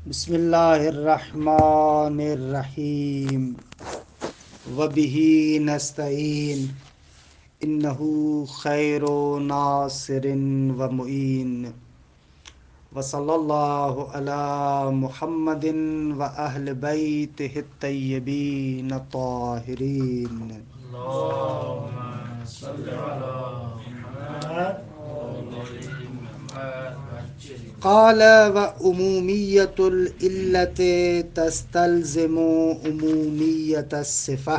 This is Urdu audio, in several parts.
بسم اللہ الرحمن الرحیم وبہ نستعین انہ خیر ناصر و معین وصلی اللہ علی محمد و اہل بیتہ الطیبین الطاہرین اللهم صل على محمد وعلى محمد. قال وعمومیت العلت تستلزم عمومیت الصفہ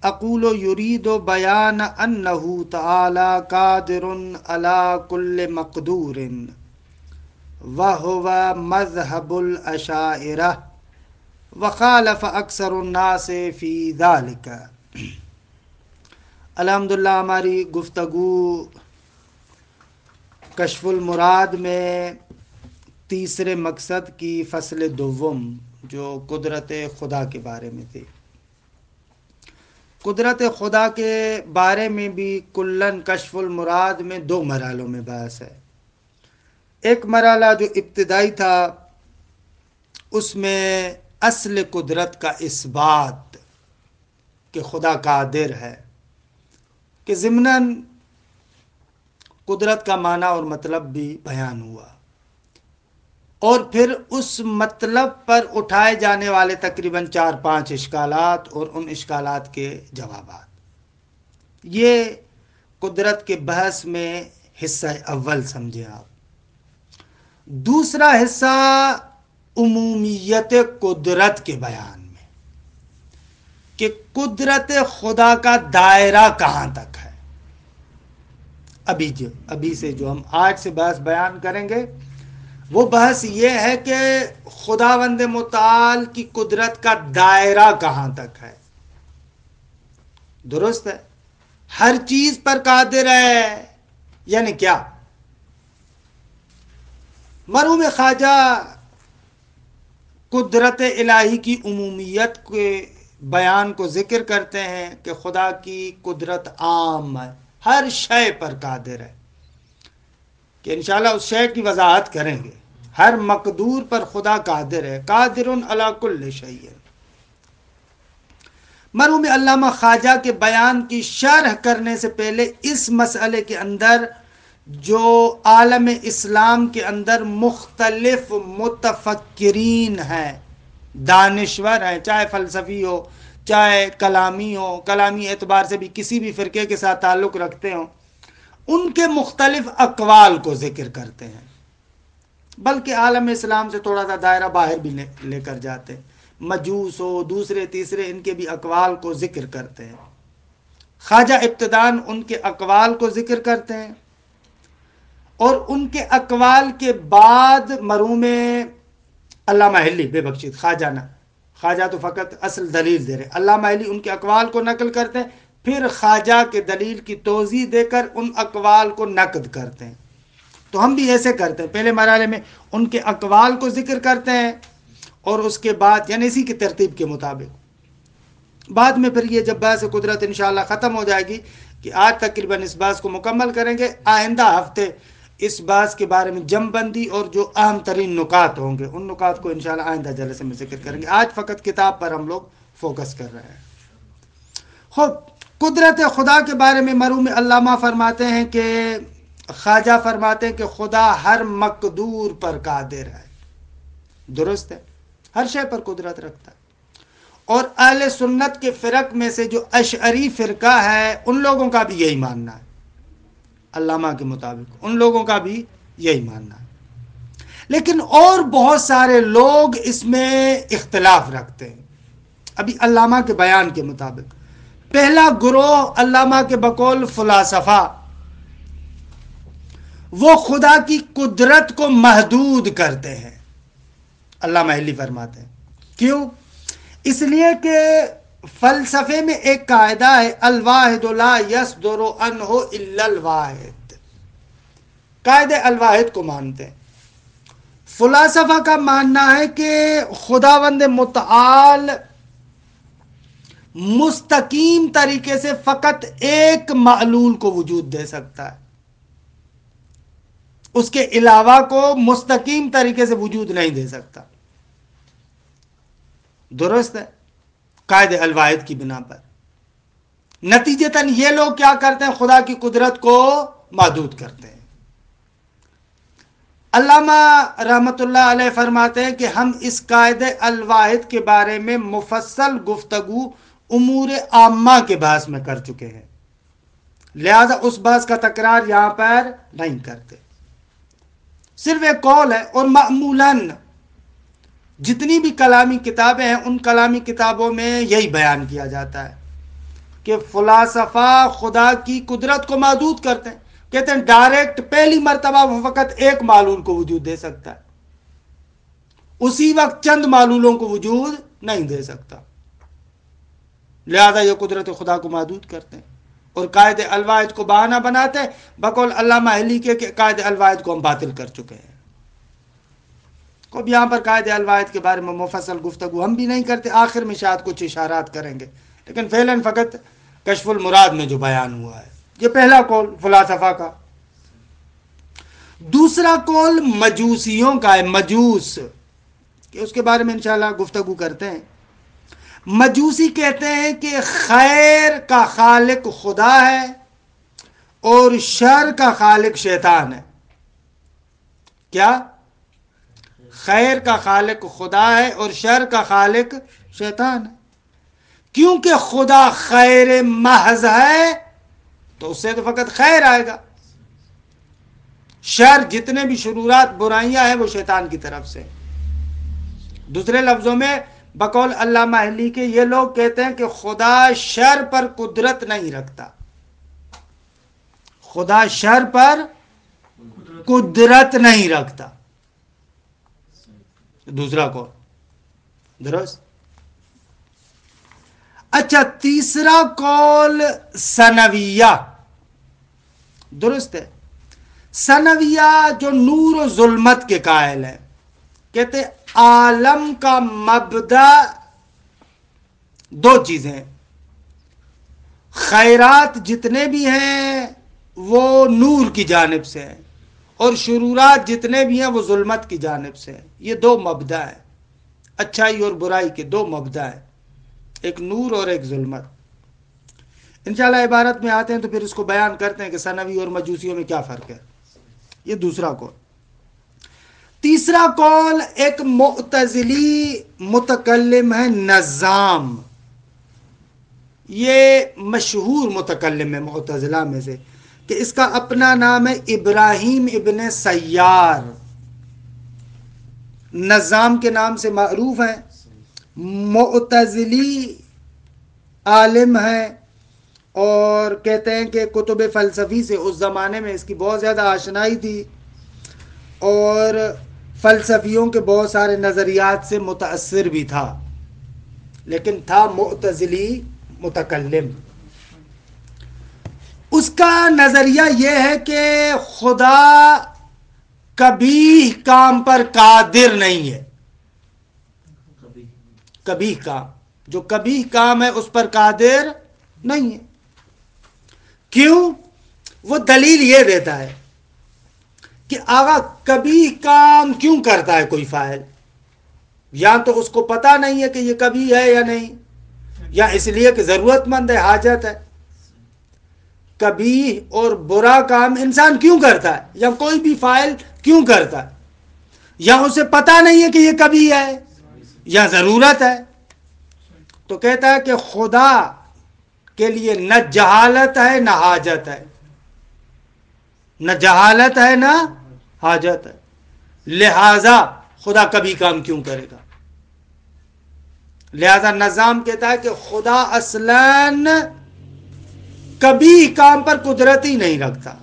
اقول یرید بیان انہ تعالی قادر علی کل مقدور وہو مذہب الاشاعرہ وخالف اکثر الناس فی ذلک۔ الحمدللہ ہماری گفتگو کشف المراد میں تیسرے مقصد کی فصل دوم جو قدرت خدا کے بارے میں تھی۔ قدرت خدا کے بارے میں بھی کلن کشف المراد میں دو مرحلوں میں بحث ہے۔ ایک مرحلہ جو ابتدائی تھا اس میں اصل قدرت کا اثبات کہ خدا قادر ہے، کہ ضمناً قدرت کا معنی اور مطلب بھی بیان ہوا، اور پھر اس مطلب پر اٹھائے جانے والے تقریباً 4-5 اشکالات اور ان اشکالات کے جوابات، یہ قدرت کے بحث میں حصہ اول سمجھیں آپ۔ دوسرا حصہ عمومیت قدرت کے بیان میں، کہ قدرت خدا کا دائرہ کہاں تک ہے۔ ابھی سے جو ہم آج سے بحث بیان کریں گے وہ بحث یہ ہے کہ خداوند متعال کی قدرت کا دائرہ کہاں تک ہے۔ درست ہے، ہر چیز پر قادر ہے یعنی کیا؟ مرحوم خواجہ قدرت الہی کی عمومیت کے بیان کو ذکر کرتے ہیں کہ خدا کی قدرت عام ہے، ہر شے پر قادر ہے، کہ انشاءاللہ اس شے کی وضاحت کریں گے۔ ہر مقدور پر خدا قادر ہے، قادر علی کل شیء۔ مرحوم علامہ خواجہ کے بیان کی شرح کرنے سے پہلے اس مسئلے کے اندر جو عالم اسلام کے اندر مختلف متفکرین ہیں، دانشور ہیں، چاہے فلسفی ہو چاہے کلامی ہو، کلامی اعتبار سے بھی کسی بھی فرقے کے ساتھ تعلق رکھتے ہوں، ان کے مختلف اقوال کو ذکر کرتے ہیں، بلکہ عالم اسلام سے تھوڑا سا دائرہ باہر بھی لے کر جاتے ہیں۔ مجوس ہو، دوسرے تیسرے، ان کے بھی اقوال کو ذکر کرتے ہیں۔ خواجہ ابتداً ان کے اقوال کو ذکر کرتے ہیں، اور ان کے اقوال کے بعد مرحوم علامہ حلی، بے بخشید خواجہ نہ، خواجہ تو فقط اصل دلیل دے رہے، علامہ حلی ان کے اقوال کو نقل کرتے ہیں، پھر خواجہ کے دلیل کی توضیح دے کر ان اقوال کو نقد کرتے ہیں۔ تو ہم بھی ایسے کرتے ہیں، پہلے مرحلے میں ان کے اقوال کو ذکر کرتے ہیں، اور اس کے بعد یعنی اسی کی ترتیب کے مطابق بعد میں پھر یہ جب بحث قدرت انشاءاللہ ختم ہو جائے گی، کہ آج تقریباً اس بحث کو مکمل کریں گے، آئندہ ہفتے اس بحث کے بارے میں جم بندی اور جو اہم ترین نکات ہوں گے ان نکات کو انشاءاللہ آئندہ جلسے میں ذکر کریں گے۔ آج فقط کتاب پر ہم لوگ فوکس کر رہے ہیں۔ خب قدرت خدا کے بارے میں مرحوم علامہ فرماتے ہیں کہ خواجہ فرماتے ہیں کہ خدا ہر مقدور پر قادر ہے۔ درست ہے، ہر شے پر قدرت رکھتا ہے، اور اہل سنت کے فرق میں سے جو اشعری فرقہ ہے ان لوگوں کا بھی یہی ماننا ہے، علامہ کے مطابق ان لوگوں کا بھی یہی ماننا ہے۔ لیکن اور بہت سارے لوگ اس میں اختلاف رکھتے ہیں۔ ابھی علامہ کے بیان کے مطابق پہلا گروہ علامہ کے بقول فلاسفہ، وہ خدا کی قدرت کو محدود کرتے ہیں۔ علامہ حلی فرماتے ہیں کیوں؟ اس لیے کہ فلسفے میں ایک قاعدہ ہے، الواحد لا یصدر عنہ الا الواحد، قاعدہ الواحد کو مانتے ہیں۔ فلاسفہ کا ماننا ہے کہ خداوند متعال مستقیم طریقے سے فقط ایک معلول کو وجود دے سکتا ہے، اس کے علاوہ کو مستقیم طریقے سے وجود نہیں دے سکتا. درست ہے؟ قاعدہ الواحد کی بنا پر. نتیجتاً یہ لوگ کیا کرتے ہیں؟ خدا کی قدرت کو محدود کرتے ہیں. علامہ رحمت اللہ علیہ فرماتے ہیں کہ ہم اس قاعدہ الواحد کے بارے میں مفصل گفتگو امور عامہ کے بحث میں کر چکے ہیں، لہذا اس بحث کا تکرار یہاں پر نہیں کرتے. صرف ایک قول ہے، اور معمولاً جتنی بھی کلامی کتابیں ہیں ان کلامی کتابوں میں یہی بیان کیا جاتا ہے کہ فلاسفہ خدا کی قدرت کو محدود کرتے ہیں. کہتے ہیں ڈائریکٹ پہلی مرتبہ وہ فقط ایک معلول کو وجود دے سکتا ہے، اسی وقت چند معلولوں کو وجود نہیں دے سکتا، لہذا یہ قدرت خدا کو محدود کرتے ہیں اور قاعدہ الواحد کو بہانہ بناتے ہیں. بقول علامہ اہلی کے قاعدہ الواحد کو ہم باطل کر چکے ہیں. اب یہاں پر قاعدہ الواحد کے بارے میں مفصل گفتگو ہم بھی نہیں کرتے، آخر میں شاید کچھ اشارات کریں گے، لیکن فعلاً فقط کشف المراد میں جو بیان ہوا ہے. یہ پہلا قول فلاسفہ کا. دوسرا قول مجوسیوں کا ہے، مجوس، کہ اس کے بارے میں انشاءاللہ گفتگو کرتے ہیں. مجوسی کہتے ہیں کہ خیر کا خالق خدا ہے اور شر کا خالق شیطان ہے. کیا؟ خیر کا خالق خدا ہے اور شر کا خالق شیطان ہے. کیونکہ خدا خیر محض ہے تو اس سے تو فقط خیر آئے گا. شر جتنے بھی شرورات برائیاں ہیں وہ شیطان کی طرف سے. دوسرے لفظوں میں بقول علامہ اہلی کے یہ لوگ کہتے ہیں کہ خدا شر پر قدرت نہیں رکھتا، خدا شر پر قدرت نہیں رکھتا. دوسرا قول درست. اچھا، تیسرا قول ثنویہ، درست ہے. ثنویہ جو نور و ظلمت کے قائل ہیں، کہتے عالم کا مبدا دو چیزیں ہیں، خیرات جتنے بھی ہیں وہ نور کی جانب سے ہیں اور شرورات جتنے بھی ہیں وہ ظلمت کی جانب سے ہیں. یہ دو مبدا ہیں، اچھائی اور برائی کے دو مبدا ہیں، ایک نور اور ایک ظلمت. انشاءاللہ عبارت میں آتے ہیں تو پھر اس کو بیان کرتے ہیں کہ ثنوی اور مجوسیوں میں کیا فرق ہے. یہ دوسرا قول. تیسرا قول ایک معتزلی متکلم ہے نظام، یہ مشہور متکلم ہے معتزلہ میں سے، کہ اس کا اپنا نام ہے ابراہیم ابن سیار، نظام کے نام سے معروف ہے. معتزلی عالم ہے اور کہتے ہیں کہ کتب فلسفی سے اس زمانے میں اس کی بہت زیادہ آشنائی تھی اور فلسفیوں کے بہت سارے نظریات سے متاثر بھی تھا، لیکن تھا معتزلی متکلم. اس کا نظریہ یہ ہے کہ خدا کبھی کام پر قادر نہیں ہے. کبھی کام، جو کبھی کام ہے اس پر قادر نہیں ہے. کیوں؟ وہ دلیل یہ دیتا ہے کہ آقا کبھی کام کیوں کرتا ہے کوئی فاعل؟ یا تو اس کو پتہ نہیں ہے کہ یہ کبھی ہے یا نہیں، یا اس لیے کہ ضرورت مند ہے، حاجت ہے. کبھی اور برا کام انسان کیوں کرتا ہے یا کوئی بھی فاعل کیوں کرتا ہے؟ یا اسے پتہ نہیں ہے کہ یہ کبھی ہے یا ضرورت ہے. تو کہتا ہے کہ خدا کے لیے نہ جہالت ہے نہ حاجت ہے، نہ جہالت ہے نہ حاجت ہے، لہذا خدا کبھی کام کیوں کرے گا. لہذا نظام کہتا ہے کہ خدا اصلاً کبھی کام پر قدرت ہی نہیں رکھتا.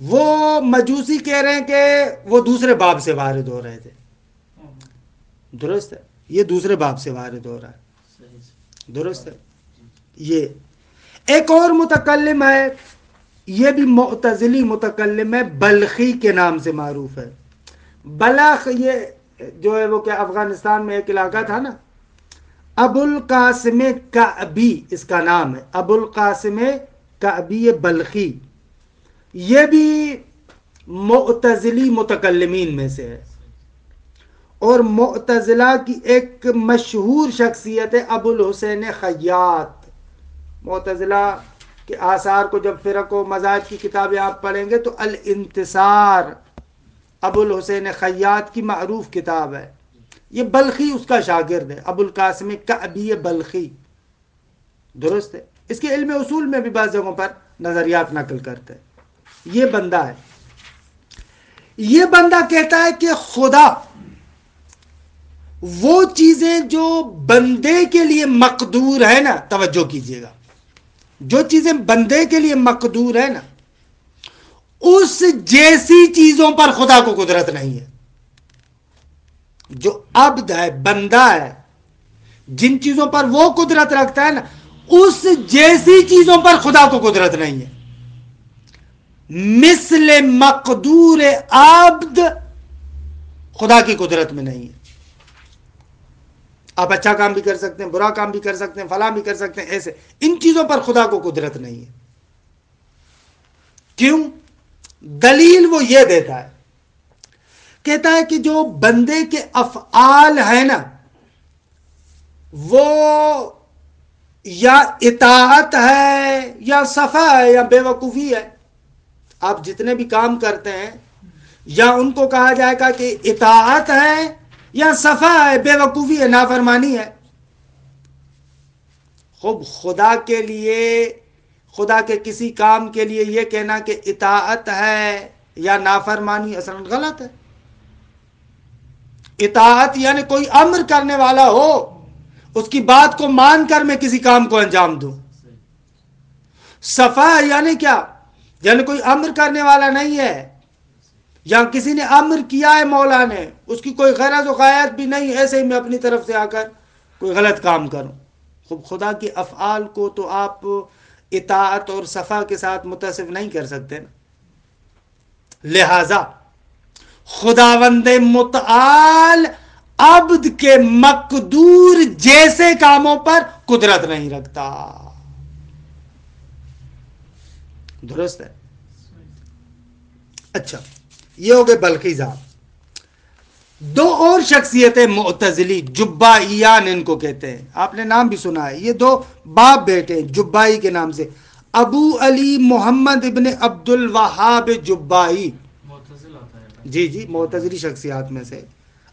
وہ مجوسی کہہ رہے ہیں کہ وہ دوسرے باب سے وارد ہو رہے تھے. درست ہے، یہ دوسرے باب سے وارد ہو رہا ہے. درست ہے. یہ ایک اور متکلم ہے، یہ بھی معتزلی متکلم ہے، بلخی کے نام سے معروف ہے. بلخ یہ جو ہے وہ کہ افغانستان میں ایک علاقہ تھا نا، ابو القاسم کعبی اس کا نام ہے. ابو القاسم کعبی بلخی، یہ بھی معتزلی متکلمین میں سے ہے، اور معتزلہ کی ایک مشہور شخصیت ہے ابو الحسین خیاط۔ معتزلہ کے آثار کو جب فرق و مذاہب کی کتابیں آپ پڑھیں گے تو الانتصار ابو الحسین خیاط کی معروف کتاب ہے، یہ بلخی اس کا شاگرد ہے، ابو القاسم کعبی بلخی، درست ہے۔ اس کے علم اصول میں بھی بعض جگہوں پر نظریات نقل کرتے ہیں۔ یہ بندہ ہے، یہ بندہ کہتا ہے کہ خدا وہ چیزیں جو بندے کے لیے مقدور ہے نا، توجہ کیجئے گا، جو چیزیں بندے کے لیے مقدور ہے نا، اس جیسی چیزوں پر خدا کو قدرت نہیں ہے۔ جو عبد ہے، بندہ ہے، جن چیزوں پر وہ قدرت رکھتا ہے نا، اس جیسی چیزوں پر خدا کو قدرت نہیں ہے۔ مثل مقدور عبد خدا کی قدرت میں نہیں ہے۔ آپ اچھا کام بھی کر سکتے ہیں، برا کام بھی کر سکتے ہیں، فلاں بھی کر سکتے ہیں، ایسے ان چیزوں پر خدا کو قدرت نہیں ہے۔ کیوں؟ دلیل وہ یہ دیتا ہے، کہتا ہے کہ جو بندے کے افعال ہیں نا، وہ یا اطاعت ہے یا صفا ہے یا بے وقوفی ہے۔ آپ جتنے بھی کام کرتے ہیں، یا ان کو کہا جائے گا کہ اطاعت ہے یا صفا ہے، بے وقوفی ہے، نافرمانی ہے۔ خوب خدا کے لیے، خدا کے کسی کام کے لیے یہ کہنا کہ اطاعت ہے یا نافرمانی اصلا غلط ہے۔ اطاعت یعنی کوئی امر کرنے والا ہو، اس کی بات کو مان کر میں کسی کام کو انجام دوں۔ صفا یعنی کیا؟ یعنی کوئی امر کرنے والا نہیں ہے، یا کسی نے امر کیا ہے مولا نے، اس کی کوئی غرض و غایت بھی نہیں، ایسے ہی میں اپنی طرف سے آ کر کوئی غلط کام کروں۔ خدا کی افعال کو تو آپ اطاعت اور صفا کے ساتھ متصف نہیں کر سکتے نا۔ لہذا خداوند متعال عبد کے مقدور جیسے کاموں پر قدرت نہیں رکھتا، درست ہے؟ اچھا، یہ ہو گئے بلخی صاحب۔ دو اور شخصیتیں معتزلی، جبائیان ان کو کہتے ہیں، آپ نے نام بھی سنا ہے، یہ دو باپ بیٹے ہیں جبائی کے نام سے، ابو علی محمد ابن عبد الوہاب جبائی، جی جی معتزلی شخصیات میں سے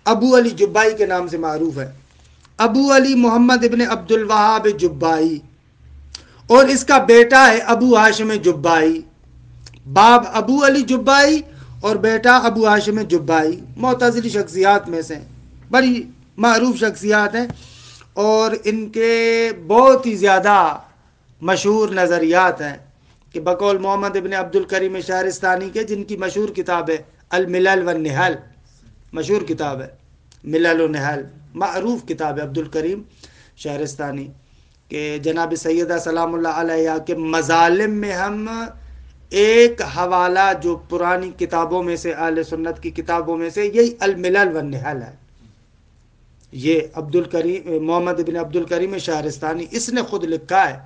ابو علی جبائی کے نام سے معروف ہے، ابو علی محمد ابن عبد الوہاب جبائی، اور اس کا بیٹا ہے ابو ہاشم جبائی، باپ ابو علی جبائی اور بیٹا ابو ہاشم جبائی، معتزلی شخصیات میں سے بڑی معروف شخصیات ہیں، اور ان کے بہت ہی زیادہ مشہور نظریات ہیں کہ بقول محمد ابن عبد الکریم شہرستانی کے، جن کی مشہور کتاب ہے الملل والنحل، مشہور کتاب ہے ملل و نحل، معروف کتاب ہے عبد الکریم شہرستانی کہ جناب سیدہ سلام اللہ علیہ کے مظالم میں ہم ایک حوالہ جو پرانی کتابوں میں سے، اہل سنت کی کتابوں میں سے، یہی الملل والنحل ہے۔ یہ عبد الکریم محمد ابن عبد الکریم شہرستانی، اس نے خود لکھا ہے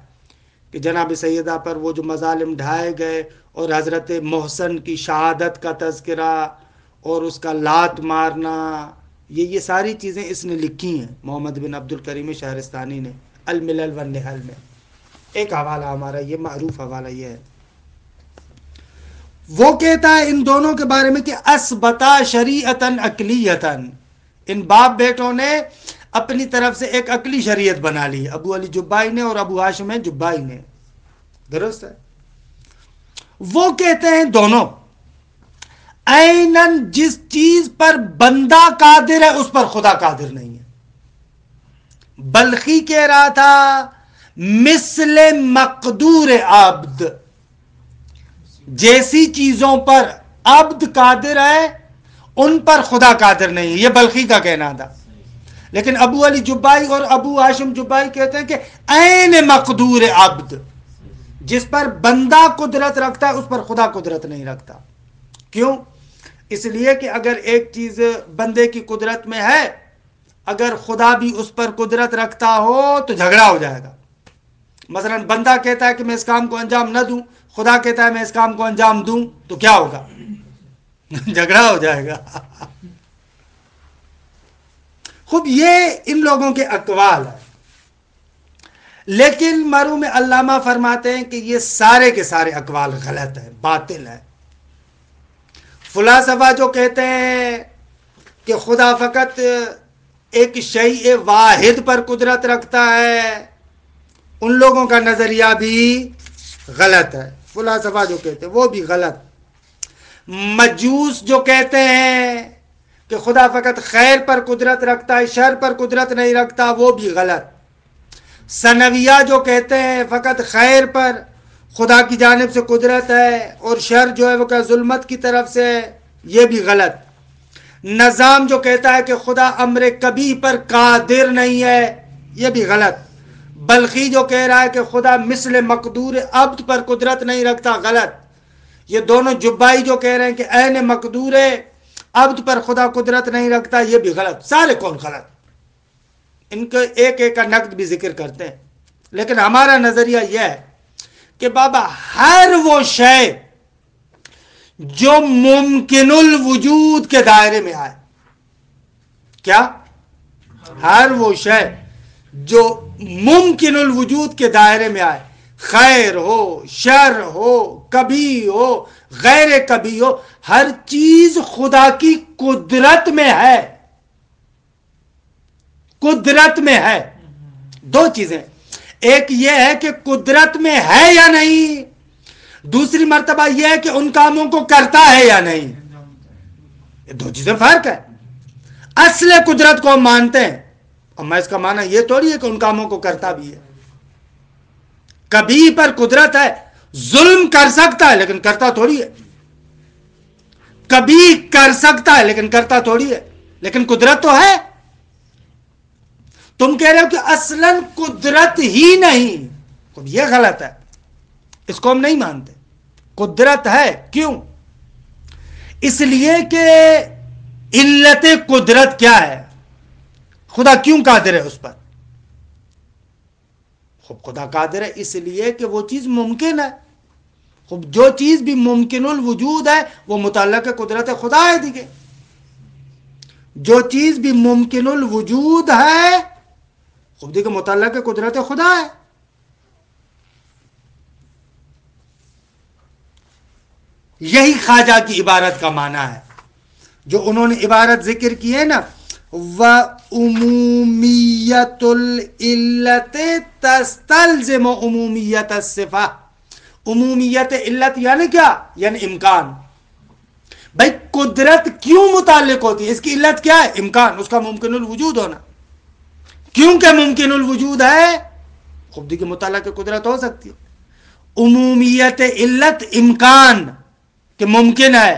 کہ جناب سیدہ پر وہ جو مظالم ڈھائے گئے، اور حضرت محسن کی شہادت کا تذکرہ اور اس کا لات مارنا، یہ ساری چیزیں اس نے لکھی ہیں محمد بن عبد الکریم شہرستانی نے الملل والنحل میں۔ ایک حوالہ ہمارا یہ معروف حوالہ یہ ہے، وہ کہتا ہے ان دونوں کے بارے میں کہ اثبتا شریعتاً عقلیتاً، ان باپ بیٹوں نے اپنی طرف سے ایک عقلی شریعت بنا لی، ابو علی جبائی نے اور ابو ہاشم جبائی نے، درست ہے؟ وہ کہتے ہیں دونوں عیناً جس چیز پر بندہ قادر ہے اس پر خدا قادر نہیں ہے۔ بلخی کہہ رہا تھا مثل مقدور عبد، جیسی چیزوں پر عبد قادر ہے ان پر خدا قادر نہیں ہے، یہ بلخی کا کہنا تھا۔ لیکن ابو علی جبائی اور ابو ہاشم جبائی کہتے ہیں کہ عین مقدور عبد، جس پر بندہ قدرت رکھتا ہے اس پر خدا قدرت نہیں رکھتا۔ کیوں؟ اس لیے کہ اگر ایک چیز بندے کی قدرت میں ہے، اگر خدا بھی اس پر قدرت رکھتا ہو تو جھگڑا ہو جائے گا۔ مثلا بندہ کہتا ہے کہ میں اس کام کو انجام نہ دوں، خدا کہتا ہے میں اس کام کو انجام دوں، تو کیا ہوگا؟ جھگڑا ہو جائے گا۔ خوب یہ ان لوگوں کے اقوال ہیں، لیکن مرحوم علامہ فرماتے ہیں کہ یہ سارے کے سارے اقوال غلط ہیں، باطل ہیں۔ فلاسفہ جو کہتے ہیں کہ خدا فقط ایک شیء واحد پر قدرت رکھتا ہے، ان لوگوں کا نظریہ بھی غلط ہے۔ فلاسفہ جو کہتے ہیں وہ بھی غلط۔ مجوس جو کہتے ہیں کہ خدا فقط خیر پر قدرت رکھتا ہے، شر پر قدرت نہیں رکھتا، وہ بھی غلط۔ ثنویہ جو کہتے ہیں فقط خیر پر خدا کی جانب سے قدرت ہے اور شر جو ہے وہ کہ ظلمت کی طرف سے ہے، یہ بھی غلط۔ نظام جو کہتا ہے کہ خدا امر کبیح پر قادر نہیں ہے، یہ بھی غلط۔ بلخی جو کہہ رہا ہے کہ خدا مثل مقدور عبد پر قدرت نہیں رکھتا، غلط۔ یہ دونوں جبائی جو کہہ رہے ہیں کہ عین مقدور عبد پر خدا قدرت نہیں رکھتا، یہ بھی غلط۔ سارے کون غلط، ان کو ایک ایک کا نقد بھی ذکر کرتے ہیں، لیکن ہمارا نظریہ یہ ہے کہ بابا ہر وہ شے جو ممکن الوجود کے دائرے میں آئے، کیا؟ ہر وہ شے جو ممکن الوجود کے دائرے میں آئے، خیر ہو، شر ہو، کبھی ہو، غیر کبھی ہو، ہر چیز خدا کی قدرت میں ہے۔ قدرت میں ہے۔ دو چیزیں، ایک یہ ہے کہ قدرت میں ہے یا نہیں، دوسری مرتبہ یہ ہے کہ ان کاموں کو کرتا ہے یا نہیں۔ یہ دو چیزیں فرق ہے۔ اصل قدرت کو ہم مانتے ہیں، اور میں اس کا معنی یہ تھوڑی ہے کہ ان کاموں کو کرتا بھی ہے۔ کبھی پر قدرت ہے، ظلم کر سکتا ہے لیکن کرتا تھوڑی ہے۔ کبھی کر سکتا ہے لیکن کرتا تھوڑی ہے، لیکن قدرت تو ہے۔ تم کہہ رہے ہو کہ اصلاً قدرت ہی نہیں، یہ غلط ہے، اس کو ہم نہیں مانتے۔ قدرت ہے، کیوں؟ اس لیے کہ علت قدرت کیا ہے؟ خدا کیوں قادر ہے اس پر؟ خوب خدا قادر ہے اس لیے کہ وہ چیز ممکن ہے۔ خوب جو چیز بھی ممکن الوجود ہے وہ متعلق قدرت خدا ہے دیکھیں۔ جو چیز بھی ممکن الوجود ہے خوب دیکھیں متعلق قدرت خدا ہے۔ یہی خواجہ کی عبارت کا معنی ہے جو انہوں نے عبارت ذکر کی ہے نا، وَعُمُومِيَّةُ الْعِلَّةِ تَسْتَلْزِمُ عُمُومِيَّةَ الصِّفَةِ۔ عمومیت علت یعنی کیا؟ یعنی امکان۔ بھائی قدرت کیوں متعلق ہوتی ہے؟ اس کی علت کیا ہے؟ امکان، اس کا ممکن الوجود ہونا۔ کیونکہ ممکن الوجود ہے خوب دیکھیں متعلق قدرت ہو سکتی ہے۔ عمومیت علت امکان کہ ممکن ہے،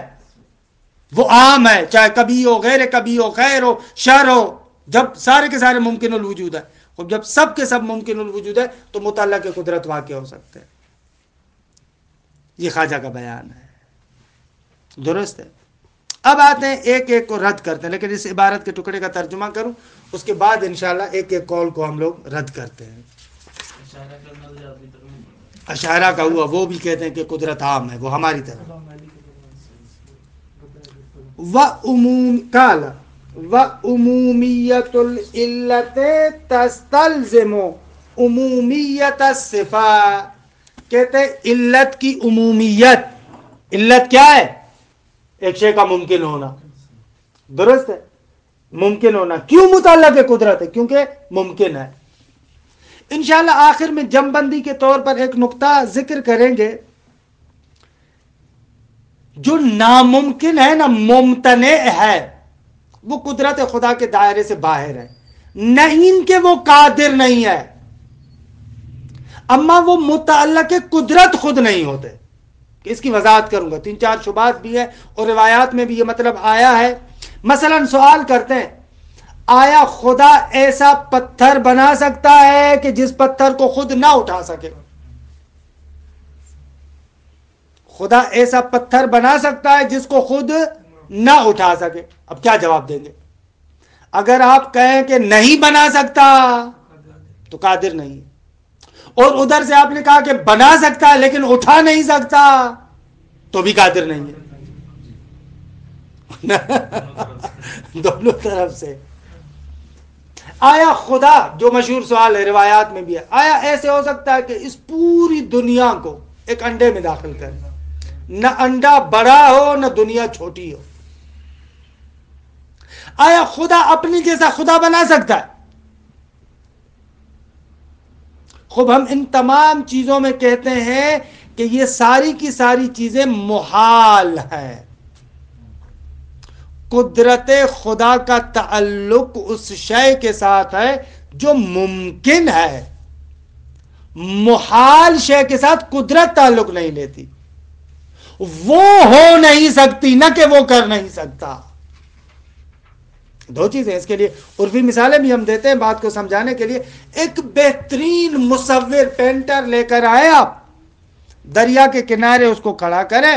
وہ عام ہے، چاہے کبھی ہو، غیر کبھی ہو، خیر ہو، شر ہو، جب سارے کے سارے ممکن الوجود ہے، خوب جب سب کے سب ممکن الوجود ہے تو متعلق قدرت واقع ہو سکتے ہیں۔ یہ خواجہ کا بیان ہے، درست ہے۔ اب آتے ہیں ایک ایک کو رد کرتے ہیں، لیکن اس عبارت کے ٹکڑے کا ترجمہ کروں، اس کے بعد انشاءاللہ ایک ایک قول کو ہم لوگ رد کرتے ہیں۔ اشاعرہ کا ہوا، وہ بھی کہتے ہیں کہ قدرت عام ہے، وہ ہماری طرح۔ وَعُمُومِيَّةُ الْعِلَّةِ تَسْتَلْزِمُ عُمُومِيَّةَ الصِّفَةِ۔ کہتے ہیں علت کی عمومیت، علت کیا ہے؟ ایک شے کا ممکن ہونا، درست ہے، ممکن ہونا۔ کیوں متعلق قدرت ہے؟ کیونکہ ممکن ہے۔ انشاءاللہ آخر میں جم بندی کے طور پر ایک نقطہ ذکر کریں گے، جو ناممکن ہے نا، ممتنع ہے، وہ قدرت خدا کے دائرے سے باہر ہے، نہیں کہ وہ قادر نہیں ہے، اما وہ متعلق قدرت خود نہیں ہوتے۔ اس کی وضاحت کروں گا، 3-4 شبہات بھی ہے اور روایات میں بھی یہ مطلب آیا ہے۔ مثلا سوال کرتے ہیں، آیا خدا ایسا پتھر بنا سکتا ہے کہ جس پتھر کو خود نہ اٹھا سکے؟ خدا ایسا پتھر بنا سکتا ہے جس کو خود نہ اٹھا سکے؟ اب کیا جواب دیں گے؟ اگر آپ کہیں کہ نہیں بنا سکتا تو قادر نہیں، اور ادھر سے آپ نے کہا کہ بنا سکتا ہے لیکن اٹھا نہیں سکتا، تو بھی قادر نہیں ہے. دونوں طرف سے. آیا خدا، جو مشہور سوال ہے روایات میں بھی ہے، آیا ایسے ہو سکتا ہے کہ اس پوری دنیا کو ایک انڈے میں داخل کرے؟ نہ انڈا بڑا ہو نہ دنیا چھوٹی ہو. آیا خدا اپنی جیسا خدا بنا سکتا ہے؟ خوب ہم ان تمام چیزوں میں کہتے ہیں کہ یہ ساری کی ساری چیزیں محال ہیں. قدرت خدا کا تعلق اس شے کے ساتھ ہے جو ممکن ہے. محال شے کے ساتھ قدرت تعلق نہیں لیتی. وہ ہو نہیں سکتی نہ کہ وہ کر نہیں سکتا. دو چیزیں. اس کے لیے عرفی مثالیں بھی ہم دیتے ہیں بات کو سمجھانے کے لیے. ایک بہترین مصور پینٹر لے کر آئے آپ، دریا کے کنارے اس کو کھڑا کریں،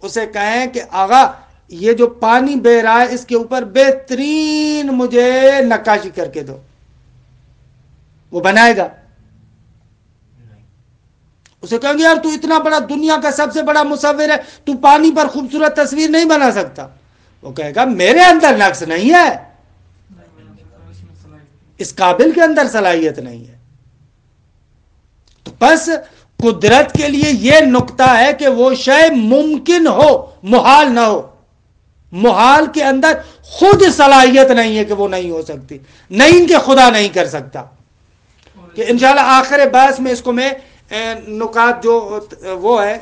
اسے کہیں کہ آغا یہ جو پانی بہ رہا ہے اس کے اوپر بہترین مجھے نقاشی کر کے دو، وہ بنائے گا؟ اسے کہیں گے یار تو اتنا بڑا دنیا کا سب سے بڑا مصور ہے، تو پانی پر خوبصورت تصویر نہیں بنا سکتا؟ وہ کہے گا میرے اندر نقص نہیں ہے، اس قابل کے اندر صلاحیت نہیں ہے. تو بس قدرت کے لیے یہ نقطہ ہے کہ وہ شے ممکن ہو، محال نہ ہو. محال کے اندر خود صلاحیت نہیں ہے کہ وہ نہیں ہو سکتی، نہیں کہ خدا نہیں کر سکتا. کہ انشاءاللہ آخر بحث میں اس کو میں نکات جو وہ ہے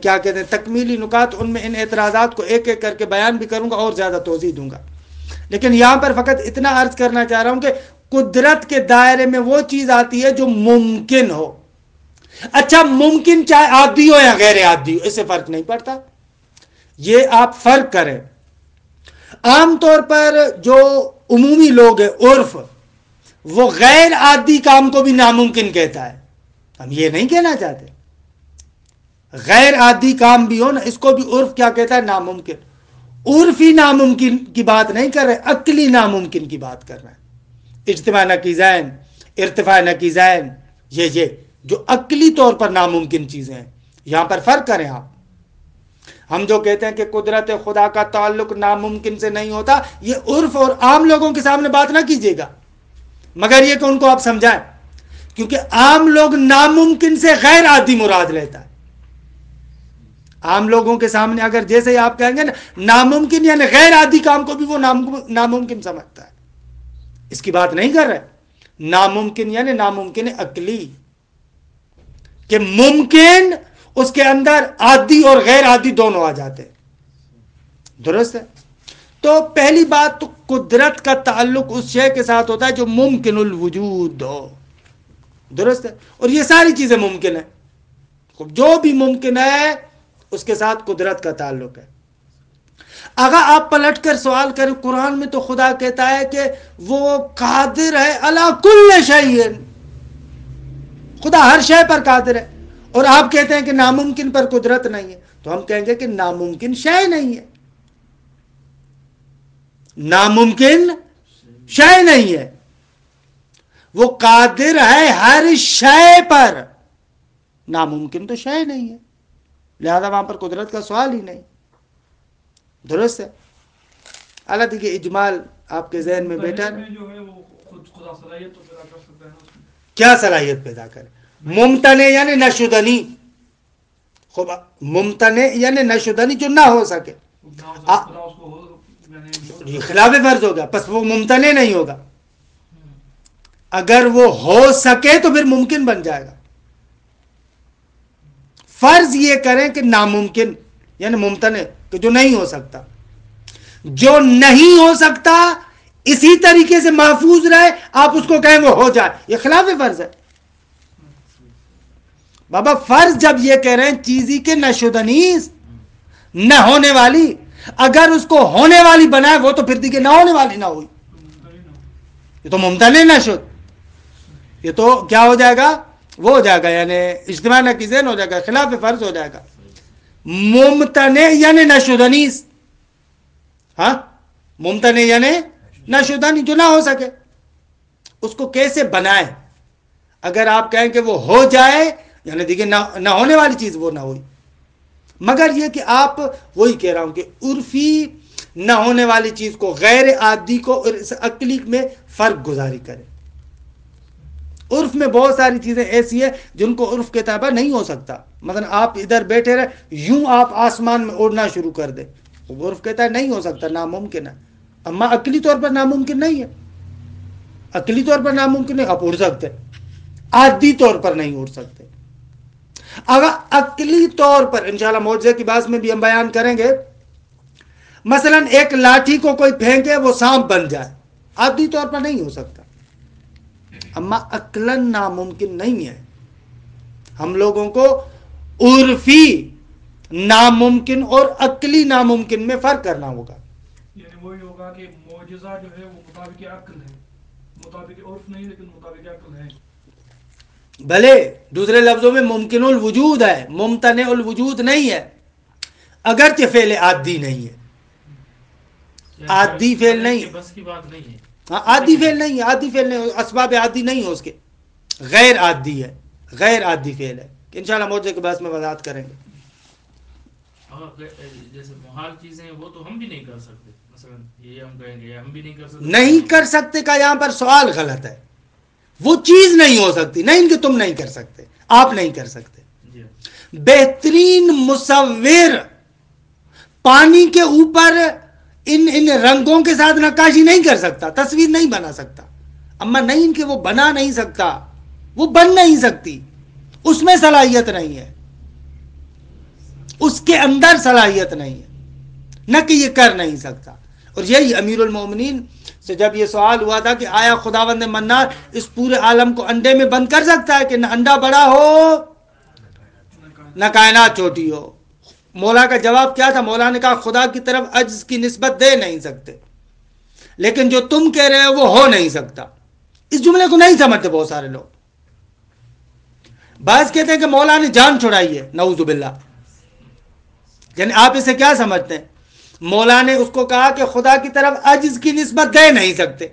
کیا کہتے ہیں تکمیلی نکات، ان میں ان اعتراضات کو ایک ایک کر کے بیان بھی کروں گا اور زیادہ توضیح دوں گا. لیکن یہاں پر فقط اتنا عرض کرنا چاہ رہا ہوں کہ قدرت کے دائرے میں وہ چیز آتی ہے جو ممکن ہو. اچھا ممکن چاہے عادی ہو یا غیر عادی ہو، اس سے فرق نہیں پڑتا. یہ آپ فرق کریں. عام طور پر جو عمومی لوگ ہیں عرف، وہ غیر عادی کام کو بھی ناممکن کہتا ہے. ہم یہ نہیں کہنا چاہتے. غیر عادی کام بھی ہو نا، اس کو بھی عرف کیا کہتا ہے؟ ناممکن. عرفی ناممکن کی بات نہیں کر رہے، عقلی ناممکن کی بات کر رہے ہیں. اجتماع نقیضین، ارتفاع نقیضین، یہ جو عقلی طور پر ناممکن چیزیں ہیں، یہاں پر فرق کریں آپ. ہم جو کہتے ہیں کہ قدرت خدا کا تعلق ناممکن سے نہیں ہوتا، یہ عرف اور عام لوگوں کے سامنے بات نہ کیجیے گا، مگر یہ کہ ان کو آپ سمجھائیں، کیونکہ عام لوگ ناممکن سے غیر عادی مراد لیتا ہے. عام لوگوں کے سامنے اگر جیسے ہی آپ کہیں گے نا ناممکن یعنی غیر عادی کام کو بھی وہ ناممکن سمجھتا ہے. اس کی بات نہیں کر رہے. ناممکن یعنی ناممکن عقلی، کہ ممکن اس کے اندر عادی اور غیر عادی دونوں آ جاتے ہیں. درست ہے؟ تو پہلی بات تو قدرت کا تعلق اس شے کے ساتھ ہوتا ہے جو ممکن الوجود ہو. درست ہے؟ اور یہ ساری چیزیں ممکن ہیں، جو بھی ممکن ہے اس کے ساتھ قدرت کا تعلق ہے. اگر آپ پلٹ کر سوال کریں، قرآن میں تو خدا کہتا ہے کہ وہ قادر ہے علی کل شیء، خدا ہر شے پر قادر ہے، اور آپ کہتے ہیں کہ ناممکن پر قدرت نہیں ہے. تو ہم کہیں گے کہ ناممکن شے نہیں ہے، ناممکن شے نہیں ہے. وہ قادر ہے ہر شے پر، ناممکن تو شے نہیں ہے، لہذا وہاں پر قدرت کا سوال ہی نہیں. درست ہے؟ اللہ دیکھیے اجمال آپ کے ذہن میں بیٹھا کیا صلاحیت پیدا کرے. ممتنع یعنی نشدنی، خوب ممتنع یعنی نشدنی جو نہ ہو سکے، خلاف فرض ہوگا، پس وہ ممتنع نہیں ہوگا. اگر وہ ہو سکے تو پھر ممکن بن جائے گا. فرض یہ کریں کہ ناممکن یعنی ممتنع، کہ جو نہیں ہو سکتا. جو نہیں ہو سکتا اسی طریقے سے محفوظ رہے، آپ اس کو کہیں وہ ہو جائے، یہ خلاف فرض ہے. بابا فرض جب یہ کہہ رہے ہیں چیزی کے نشدنیز، نہ ہونے والی، اگر اس کو ہونے والی بنائے وہ تو پھر دیکھیں نہ ہونے والی نہ ہوئی، یہ تو ممتنع نہ شد. یہ تو کیا ہو جائے گا؟ وہ ہو جائے گا یعنی اجتماع نقیضین ہو جائے گا، خلاف فرض ہو جائے گا. ممتنع یعنی نشدنیز، ہاں ممتنع یعنی نشدنی جو نہ ہو سکے، اس کو کیسے بنائے؟ اگر آپ کہیں کہ وہ ہو جائے یعنی دیکھیں نہ ہونے والی چیز وہ نہ ہوئی، مگر یہ کہ آپ وہی کہہ رہا ہوں کہ عرفی نہ ہونے والی چیز کو غیر عادی کو اور اس عقلی میں فرق گزاری کرے. عرف میں بہت ساری چیزیں ایسی ہیں جن کو عرف کے طور پر نہیں ہو سکتا. مثلا آپ ادھر بیٹھے رہے یوں آپ آسمان میں اڑنا شروع کر دیں، عرف کہتا ہے نہیں ہو سکتا، ناممکن ہے. اما عقلی طور پر ناممکن نہیں ہے، عقلی طور پر ناممکن نہیں. آپ اڑ سکتے، عادی طور پر نہیں اڑ سکتے. اگر عقلی طور پر انشاءاللہ معجزے کی بات میں بھی ہم بیان کریں گے، مثلا ایک لاٹھی کو کوئی پھینکے وہ سانپ بن جائے، عادی طور پر نہیں ہو سکتا. اما عقلاً ناممکن نہیں ہے. ہم لوگوں کو عرفی ناممکن اور عقلی ناممکن میں فرق کرنا ہوگا. یعنی وہی ہوگا کہ معجزہ جو ہے وہ مطابق عقل ہے، مطابق عرف نہیں لیکن مطابق عقل ہے. بھلے دوسرے لفظوں میں ممکن الوجود ہے، ممتنع الوجود نہیں ہے، اگرچہ فعل عادی نہیں ہے. عادی فعل نہیں ہے، بس کی بات نہیں ہے. ہاں عادی فعل نہیں ہے، عادی فعل نہیں، اسباب عادی نہیں ہے اس کے، غیر عادی ہے، غیر عادی فعل ہے. انشاءاللہ معجزے کے بعد میں وضاحت کریں گے. جیسے محال چیزیں ہیں وہ تو ہم بھی نہیں کر سکتے، مثلا یہ ہم کہیں گے ہم بھی نہیں کر سکتے. نہیں کر سکتے کا یہاں پر سوال غلط ہے. وہ چیز نہیں ہو سکتی، نہیں کہ تم نہیں کر سکتے، آپ نہیں کر سکتے. بہترین مصور پانی کے اوپر ان رنگوں کے ساتھ نقاشی نہیں کر سکتا، تصویر نہیں بنا سکتا. اما نہیں ان کے وہ بنا نہیں سکتا، وہ بن نہیں سکتی، اس میں صلاحیت نہیں ہے، اس کے اندر صلاحیت نہیں ہے، نہ کہ یہ کر نہیں سکتا. اور یہی امیر المومنین سے جب یہ سوال ہوا تھا کہ آیا خداوند منان اس پورے عالم کو انڈے میں بند کر سکتا ہے کہ نہ انڈا بڑا ہو نہ کائنات چھوٹی ہو؟ مولا کا جواب کیا تھا؟ مولا نے کہا خدا کی طرف عجز کی نسبت دے نہیں سکتے، لیکن جو تم کہہ رہے ہو وہ ہو نہیں سکتا. اس جملے کو نہیں سمجھتے بہت سارے لوگ. بعض کہتے ہیں کہ مولا نے جان چھڑائی ہے، نعوذ باللہ. یعنی آپ اسے کیا سمجھتے ہیں؟ مولا نے اس کو کہا کہ خدا کی طرف عجز کی نسبت دے نہیں سکتے،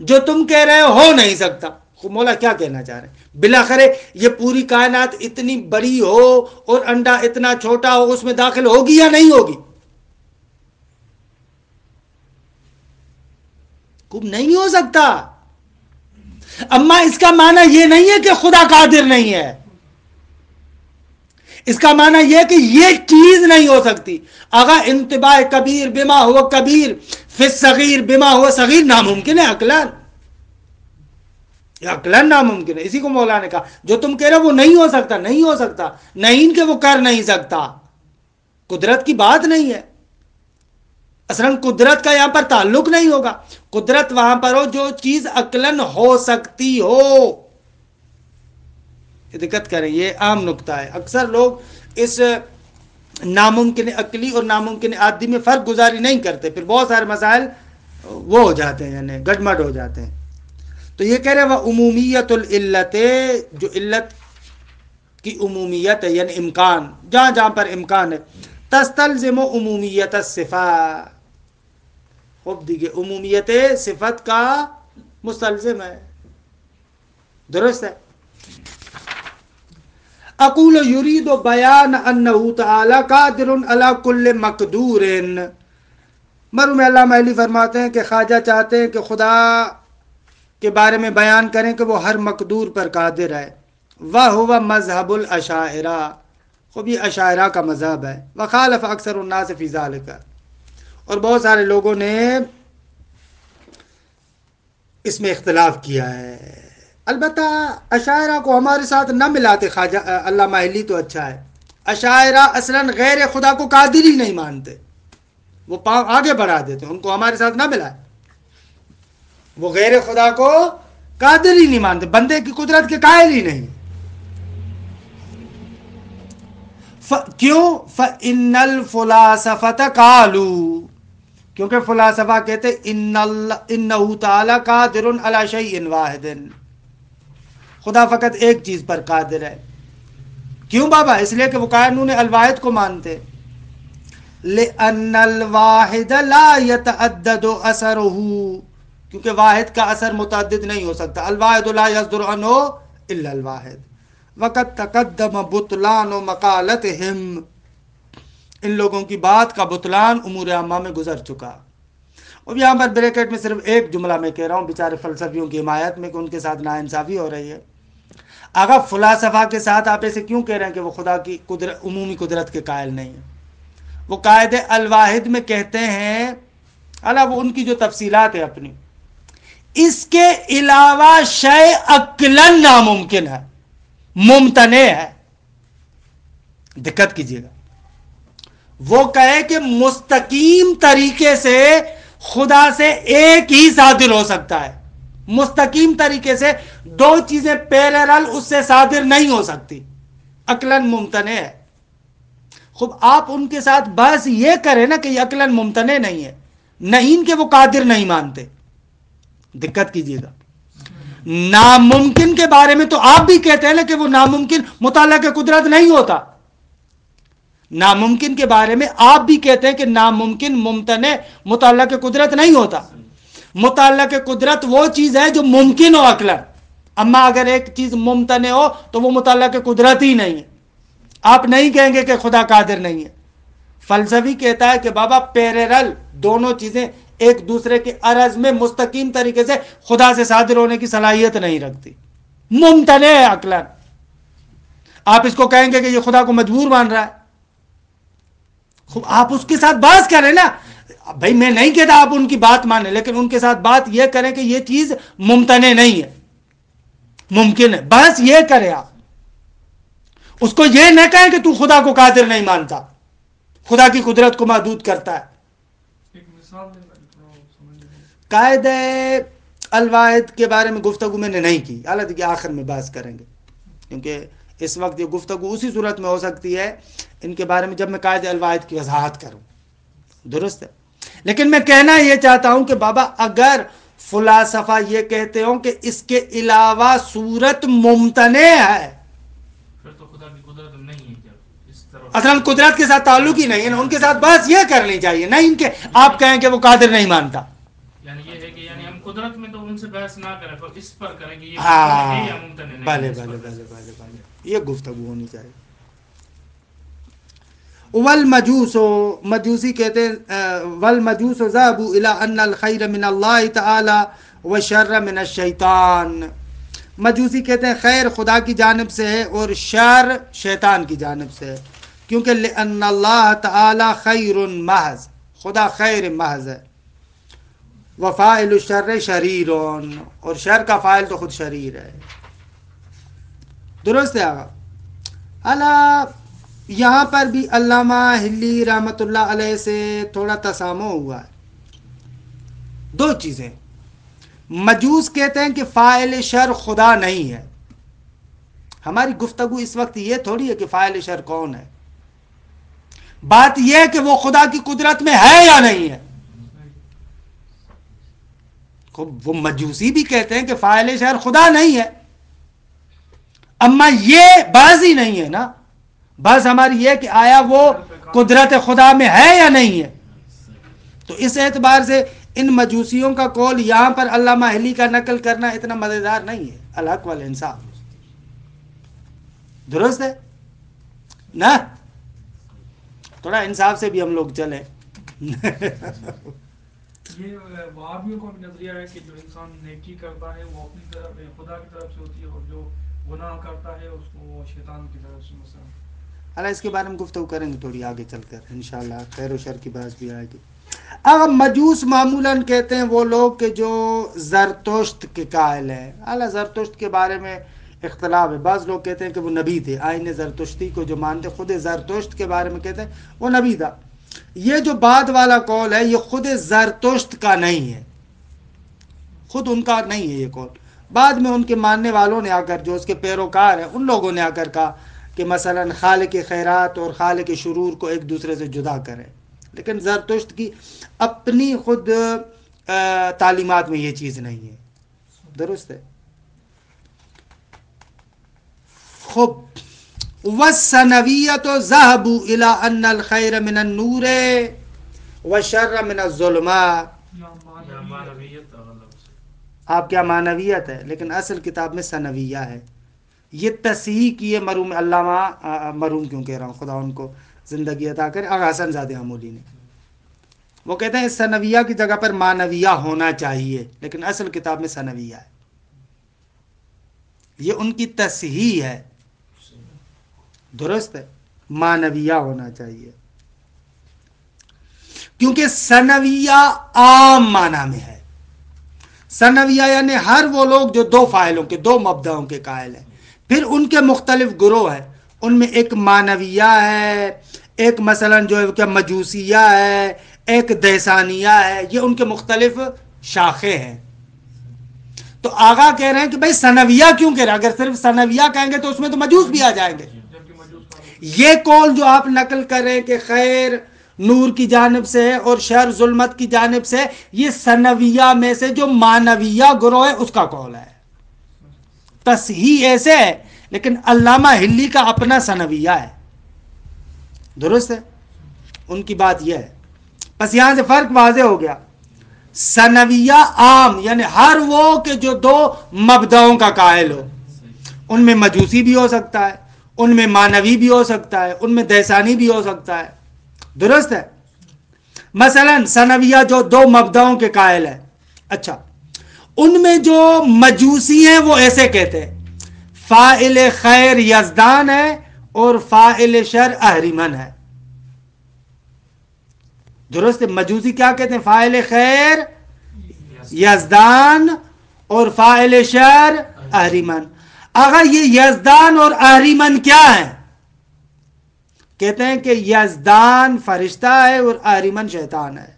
جو تم کہہ رہے ہو نہیں سکتا. مولا کیا کہنا چاہ رہے ہیں؟ بلاخر یہ پوری کائنات اتنی بڑی ہو اور انڈا اتنا چھوٹا ہو، اس میں داخل ہوگی یا نہیں ہوگی؟ کب نہیں ہو سکتا. اما اس کا معنی یہ نہیں ہے کہ خدا قادر نہیں ہے، اس کا معنی یہ کہ یہ چیز نہیں ہو سکتی. اگر انتباہ کبیر بما ہوا کبیر فی الصغیر بما ہوا صغیر ناممکن ہے، عقلاً ناممکن ہے. اسی کو مولا نے کہا جو تم کہہ رہے ہو وہ نہیں ہو سکتا، نہیں ہو سکتا، نہیں کہ وہ کر نہیں سکتا. قدرت کی بات نہیں ہے، اصلاً قدرت کا یہاں پر تعلق نہیں ہوگا. قدرت وہاں پر ہو جو چیز عقلاً ہو سکتی ہو. دقت کریں، یہ عام نقطہ ہے. اکثر لوگ اس ناممکن عقلی اور ناممکن عادی میں فرق گزاری نہیں کرتے، پھر بہت سارے مسائل وہ ہو جاتے ہیں، یعنی گڈمڈ ہو جاتے ہیں. تو یہ کہہ رہے ہیں وہ عمومیت العلت، جو علت کی عمومیت ہے یعنی امکان، جہاں جہاں پر امکان ہے. تستلزم عمومیت الصفات، خوب دیکھیے عمومیت صفت کا مستلزم ہے. درست ہے. اقول یرید بیان انہ تعالی قادر علی کل مقدور. مرحوم علامہ علی فرماتے ہیں کہ خواجہ چاہتے ہیں کہ خدا کے بارے میں بیان کریں کہ وہ ہر مقدور پر قادر ہے. وَهُوَ مذہب الاشاعرہ، خوب یہ اشاعرہ کا مذہب ہے. وخالف اکثر الناس فی ذالک، اور بہت سارے لوگوں نے اس میں اختلاف کیا ہے. البتہ اشاعرہ کو ہمارے ساتھ نہ ملاتے. خواجہ علامہ علی تو اچھا ہے، اشاعرہ اصلاً غیر خدا کو قادر ہی نہیں مانتے، وہ پاؤں آگے بڑھا دیتے، ان کو ہمارے ساتھ نہ ملائے. وہ غیر خدا کو قادر ہی نہیں مانتے، بندے کی قدرت کے قائل ہی نہیں. کیوں؟ فَإِنَّ الْفُلَاسَفَةَ قَالُوا، کیونکہ فلاسفہ کہتے انہ تعالی قادر علی شیء واحد، خدا فقط ایک چیز پر قادر ہے. کیوں بابا؟ اس لیے کہ وہ قانون الواحد کو مانتے. لأن الواحد لا يتعدد اثره، کیونکہ واحد کا اثر متعدد نہیں ہو سکتا. الواحد لا یصدر عنہ الا الواحد. وقد تقدم بطلان مقالتہم، ان لوگوں کی بات کا بطلان امور عامہ میں گزر چکا. اب یہاں پر بریکٹ میں صرف ایک جملہ میں کہہ رہا ہوں بیچارے فلسفیوں کی حمایت میں کہ ان کے ساتھ ناانصافی ہو رہی ہے. اگر فلاسفہ کے ساتھ آپ ایسے کیوں کہہ رہے ہیں کہ وہ خدا کی قدرت، عمومی قدرت کے قائل نہیں ہیں؟ وہ قاعدہ الواحد میں کہتے ہیں، اللہ وہ ان کی جو تفصیلات ہے اپنی، اس کے علاوہ شے عقلاً ناممکن ہے، ممتنع ہے. دقت کیجیے گا. وہ کہے کہ مستقیم طریقے سے خدا سے ایک ہی صادر ہو سکتا ہے. مستقیم طریقے سے دو چیزیں پیرالل اس سے صادر نہیں ہو سکتی، عقلاً ممتنع ہے. خوب آپ ان کے ساتھ بحث یہ کریں نا کہ یہ عقلاً ممتنع نہیں ہے، نہیں کہ وہ قادر نہیں مانتے. دقت کیجیے گا. ناممکن کے بارے میں تو آپ بھی کہتے ہیں نا کہ وہ ناممکن مطالعہ کے قدرت نہیں ہوتا. ناممکن کے بارے میں آپ بھی کہتے ہیں کہ ناممکن ممتنع مطالعہ کے قدرت نہیں ہوتا. مطالعہ کے قدرت وہ چیز ہے جو ممکن ہو عقلاً، اما اگر ایک چیز ممتنع ہو تو وہ مطالعہ کے قدرت ہی نہیں ہے. آپ نہیں کہیں گے کہ خدا قادر نہیں ہے. فلسفی کہتا ہے کہ بابا پیرالل دونوں چیزیں ایک دوسرے کے عرض میں مستقیم طریقے سے خدا سے صادر ہونے کی صلاحیت نہیں رکھتی، ممتنع ہے عقلاً. آپ اس کو کہیں گے کہ یہ خدا کو مجبور مان رہا ہے. خوب آپ اس کے ساتھ بات کریں نا. بھائی میں نہیں کہتا آپ ان کی بات مانیں، لیکن ان کے ساتھ بات یہ کریں کہ یہ چیز ممتنع نہیں ہے، ممکن ہے. بس یہ کریں آپ. اس کو یہ نہ کہیں کہ تو خدا کو قادر نہیں مانتا، خدا کی قدرت کو محدود کرتا ہے. قاعدہ الواحد کے بارے میں گفتگو میں نے نہیں کی، حالانکہ کہ آخر میں بحث کریں گے، کیونکہ اس وقت یہ گفتگو اسی صورت میں ہو سکتی ہے ان کے بارے میں جب میں قاعدہ الواحد کی وضاحت کروں. درست ہے. لیکن میں کہنا یہ چاہتا ہوں کہ بابا اگر فلاسفہ یہ کہتے ہوں کہ اس کے علاوہ صورت ممتنع ہے، پھر تو خدا کی قدرت نہیں ہے. اصلا قدرت کے ساتھ تعلق ہی نہیں ہے. ان کے ساتھ بات یہ کرنی چاہیے، نہیں ان کے آپ کہیں کہ وہ قادر نہیں مانتا. یعنی یہ ہے کہ یعنی ہم قدرت میں تو ان سے بحث نہ کریں، پر اس پر کریں کہ یہ ہاں ہے یا ممتنع نہیں. بھلے بھلے بھلے بھلے بھلے یہ گفتگو ہونی چاہیے. والمجوس، مجوسی کہتے ہیں والمجوس ذهبوا الى ان الخير من اللہ تعالی والشر من الشیطان. مجوسی کہتے ہیں خیر خدا کی جانب سے ہے اور شر شیطان کی جانب سے ہے، کیونکہ لأن اللہ تعالی خیر محض، خدا خیر محض ہے. وفاعل الشر شریر، اور شر کا فاعل تو خود شریر ہے. درست ہے آقا. اللہ یہاں پر بھی علامہ ہلی رحمۃ اللہ علیہ سے تھوڑا تسامح ہوا ہے. دو چیزیں. مجوس کہتے ہیں کہ فاعل شر خدا نہیں ہے. ہماری گفتگو اس وقت یہ تھوڑی ہے کہ فاعل شر کون ہے، بات یہ ہے کہ وہ خدا کی قدرت میں ہے یا نہیں ہے. وہ مجوسی بھی کہتے ہیں کہ فاعل شر خدا نہیں ہے، اما یہ باز ہی نہیں ہے نا. بس ہماری یہ کہ آیا وہ قدرت خدا میں ہے یا نہیں ہے. تو اس اعتبار سے ان مجوسیوں کا قول یہاں پر علامہ ہلی کا نقل کرنا اتنا مزیدار نہیں ہے. الحق والانصاف. درست ہے نا؟ تھوڑا انصاف سے بھی ہم لوگ چلیں. یہ وہابیوں کا نظریہ ہے کہ جو انسان نیکی کرتا ہے وہ اپنی طرف خدا کی طرف سے ہوتی ہے، اور جو گناہ کرتا ہے اس کو وہ شیطان کی طرف سے. مثلا اللہ اس کے بارے میں گفتگو کریں گے تھوڑی آگے چل کر انشاءاللہ. خیر و شر کی بحث بھی آئے گی. اب مجوس معمولاً کہتے ہیں وہ لوگ کہ جو زرتشت کے قائل ہیں. اللہ زرتشت کے بارے میں اختلاف ہے. بعض لوگ کہتے ہیں کہ وہ نبی تھے، آئین زرتشتی کو جو مانتے، خود زرتشت کے بارے میں کہتے ہیں وہ نبی تھا. یہ جو بعد والا قول ہے یہ خود زرتشت کا نہیں ہے، خود ان کا نہیں ہے یہ قول. بعد میں ان کے ماننے والوں نے آ کر، جو اس کے پیروکار ہیں، ان لوگوں نے آ کر کہا کہ مثلا خالق خیرات اور خالق شرور کو ایک دوسرے سے جدا کریں. لیکن زرتشت کی اپنی خود تعلیمات میں یہ چیز نہیں ہے. درست ہے. خب والسنویت ذهبوا الى ان الخیر من النور والشر من الظلمات. یا معنویت آپ کیا معنویت ہے، لیکن اصل کتاب میں ثنویہ ہے. یہ تصحیح کیے مرحوم علامہ، مرحوم کیوں کہہ رہا ہوں، خدا ان کو زندگی عطا کرے، آغا حسن زادہ آمولی نے. وہ کہتے ہیں اس ثنویہ کی جگہ پر معنویہ ہونا چاہیے، لیکن اصل کتاب میں ثنویہ ہے. یہ ان کی تصحیح ہے، درست ہے، معنویہ ہونا چاہیے، کیونکہ ثنویہ عام معنی میں ہے. ثنویہ یعنی ہر وہ لوگ جو دو فاعلوں کے، دو مبداؤں کے قائل ہیں. پھر ان کے مختلف گروہ ہیں، ان میں ایک معنویہ ہے، ایک مثلا جو ہے کیا مجوسیہ ہے، ایک دیسانیہ ہے. یہ ان کے مختلف شاخیں ہیں. تو آغا کہہ رہے ہیں کہ بھائی ثنویہ کیوں کہہ رہے ہیں؟ اگر صرف ثنویہ کہیں گے تو اس میں تو مجوس بھی آ جائیں گے. یہ قول جو آپ نقل کریں کہ خیر نور کی جانب سے ہے اور شر ظلمت کی جانب سے، یہ ثنویہ میں سے جو معنویہ گروہ ہے اس کا قول ہے. تصحیح ایسے ہے، لیکن علامہ ہلی کا اپنا ثنویہ ہے، درست ہے، ان کی بات یہ ہے. بس یہاں سے فرق واضح ہو گیا. ثنویہ عام یعنی ہر وہ کہ جو دو مبداؤں کا قائل ہو، ان میں مجوسی بھی ہو سکتا ہے، ان میں معنوی بھی ہو سکتا ہے، ان میں دیسانی بھی ہو سکتا ہے، درست ہے. مثلا ثنویہ جو دو مبداؤں کے قائل ہے، اچھا ان میں جو مجوسی ہیں وہ ایسے کہتے ہیں فاعل خیر یزدان ہے اور فاعل شر اہریمن ہے، درست ہے. مجوسی کیا کہتے ہیں؟ فاعل خیر یزدان اور فاعل شر اہریمن. اگر یہ یزدان اور اہریمن کیا ہیں؟ کہتے ہیں کہ یزدان فرشتہ ہے اور اہریمن شیطان ہے،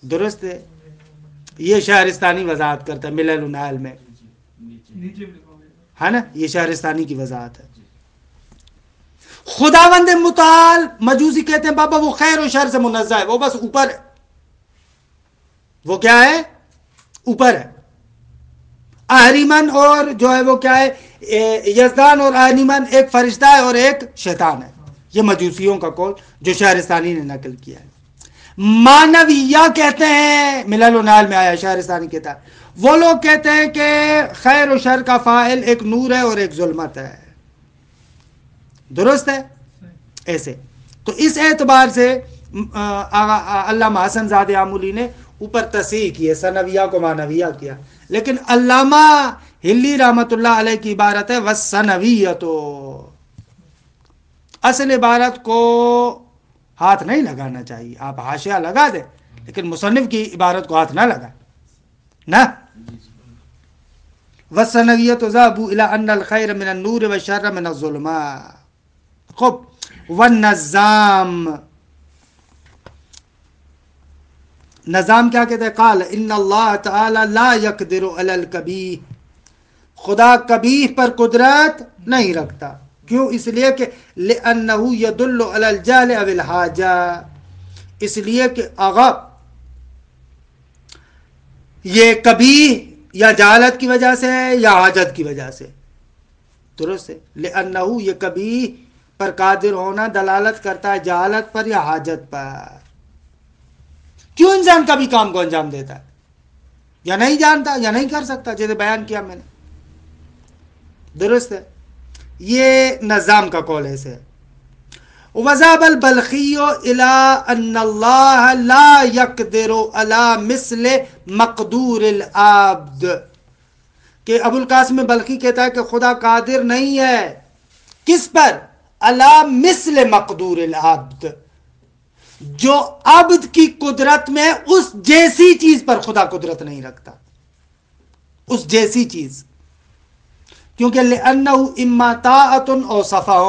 درست ہے. یہ شہرستانی وضاحت کرتا ہے ملل النحل میں، ہے نا، یہ شہرستانی کی وضاحت ہے. خداوند متعال مجوسی کہتے ہیں بابا وہ خیر و شر سے منزہ ہے، وہ بس اوپر ہے، وہ کیا ہے؟ اوپر ہے. اہریمن اور جو ہے وہ کیا ہے؟ یزدان اور اہریمن ایک فرشتہ ہے اور ایک شیطان ہے. یہ مجوسیوں کا قول جو شہرستانی نے نقل کیا ہے. معنویہ کہتے ہیں، ملل النحل میں آیا، شہرستانی کہتا ہے، وہ لوگ کہتے ہیں کہ خیر و شر کا فاعل ایک نور ہے اور ایک ظلمت ہے، درست ہے. ایسے تو اس اعتبار سے علامہ حسن زادہ آمولی نے اوپر تصحیح کی ہے، ثنویہ کو معنویہ کیا. لیکن علامہ ہلی رحمت اللہ علیہ کی عبارت ہے وَالثَّنَوِيَّةُ. اصل عبارت کو ہاتھ نہیں لگانا چاہیے، آپ حاشیہ لگا دیں لیکن مصنف کی عبارت کو ہاتھ نہ لگائیں نا. وَالثَّنَوِيَّةُ ذَهَبُوا إِلَىٰ أَنَّ الْخَيْرَ مِنَ النُّورِ وَالشَّرَّ مِنَ الظُّلُمَاتِ. خب والنظام، نظام کیا کہتے ہیں؟ قال ان اللہ تعالی لا یقدر علی الکبیح، خدا کبیح پر قدرت نہیں رکھتا. کیوں؟ اس لیے کہ لأنہ یدل علی الجہل او الحاجہ، اس لیے کہ آغا یہ کبیح یا جہالت کی وجہ سے ہے یا حاجت کی وجہ سے، درست ہے. لأنہ یہ کبیح پر قادر ہونا دلالت کرتا ہے جہالت پر یا حاجت پر. کیوں انسان کبھی کام کو انجام دیتا ہے؟ یا نہیں جانتا یا نہیں کر سکتا، جیسے بیان کیا میں نے، درست ہے. یہ نظام کا قول ایسے ہے. وذهب البلخی الى ان اللہ لا يقدر على مثل مقدور العبد، کہ ابو القاسم بلخی کہتا ہے کہ خدا قادر نہیں ہے کس پر؟ علی مثل مقدور العبد، جو عبد کی قدرت میں اس جیسی چیز پر خدا قدرت نہیں رکھتا، اس جیسی چیز. کیونکہ لأنه اما طاعت او صفاء،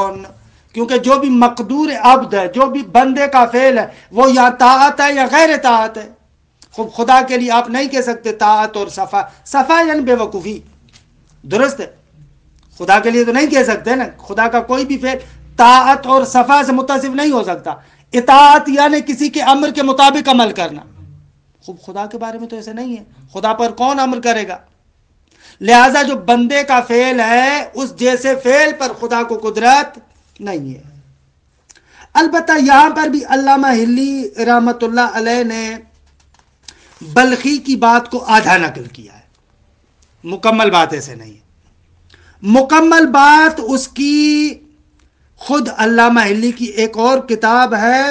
کیونکہ جو بھی مقدور عبد ہے، جو بھی بندے کا فعل ہے، وہ یا طاعت ہے یا غیر طاعت ہے. خب خدا کے لیے آپ نہیں کہہ سکتے طاعت اور صفا. صفا یعنی بے وقوفی، درست ہے. خدا کے لیے تو نہیں کہہ سکتے نا، خدا کا کوئی بھی فعل طاعت اور صفا سے متصف نہیں ہو سکتا. اطاعت یعنی کسی کے امر کے مطابق عمل کرنا. خوب خدا کے بارے میں تو ایسے نہیں ہے، خدا پر کون امر کرے گا؟ لہذا جو بندے کا فعل ہے اس جیسے فعل پر خدا کو قدرت نہیں ہے. البتہ یہاں پر بھی علامہ ہلی رحمت اللہ علیہ نے بلخی کی بات کو آدھا نقل کیا ہے، مکمل بات ایسے نہیں ہے. مکمل بات اس کی خود علامہ ہلی کی ایک اور کتاب ہے،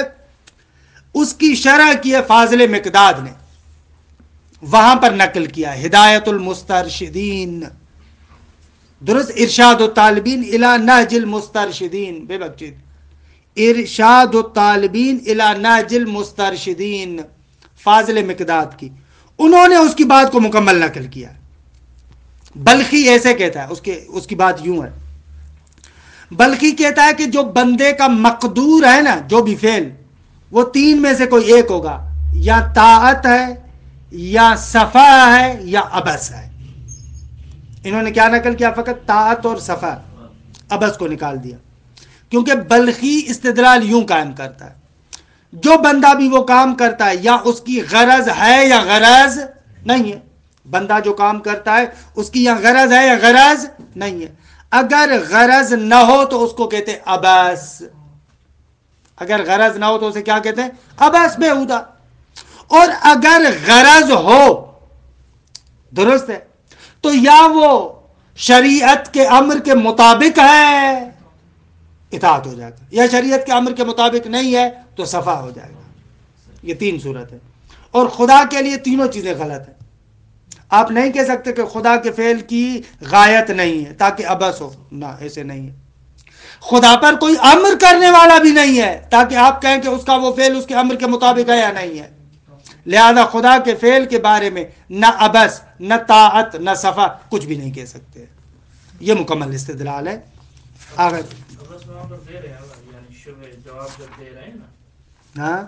اس کی شرح کی ہے فاضل مقداد نے، وہاں پر نقل کیا ہے ہدایت المسترشدین، درست، ارشاد الطالبین الی نہج المسترشدین، بے بخشید، ارشاد الطالبین الی نہج المسترشدین، فاضل مقداد کی، انہوں نے اس کی بات کو مکمل نقل کیا. بلخی ایسے کہتا ہے، اس کی بات یوں ہے، بلخی کہتا ہے کہ جو بندے کا مقدور ہے نا، جو بھی فعل، وہ تین میں سے کوئی ایک ہوگا، یا طاعت ہے یا صفا ہے یا عبس ہے. انہوں نے کیا نقل کیا؟ فقط طاعت اور صفا، عبس کو نکال دیا. کیونکہ بلخی استدلال یوں قائم کرتا ہے، جو بندہ بھی وہ کام کرتا ہے یا اس کی غرض ہے یا غرض نہیں ہے، بندہ جو کام کرتا ہے اس کی یا غرض ہے یا غرض نہیں ہے. اگر غرض نہ ہو تو اس کو کہتے ہیں عبس، اگر غرض نہ ہو تو اسے کیا کہتے ہیں؟ عبس، بیہودہ. اور اگر غرض ہو، درست ہے، تو یا وہ شریعت کے امر کے مطابق ہے، اطاعت ہو جائے گا، یا شریعت کے امر کے مطابق نہیں ہے تو صفا ہو جائے گا. یہ تین صورت ہے، اور خدا کے لیے تینوں چیزیں غلط ہیں. آپ نہیں کہہ سکتے کہ خدا کے فعل کی غایت نہیں ہے تاکہ عبس ہو، نہ، ایسے نہیں ہے. خدا پر کوئی امر کرنے والا بھی نہیں ہے تاکہ آپ کہیں کہ اس کا وہ فعل اس کے امر کے مطابق ہے یا نہیں ہے. لہذا خدا کے فعل کے بارے میں نہ عبس، نہ طاعت، نہ صفا، کچھ بھی نہیں کہہ سکتے. یہ مکمل استدلال ہے. آگے ہاں،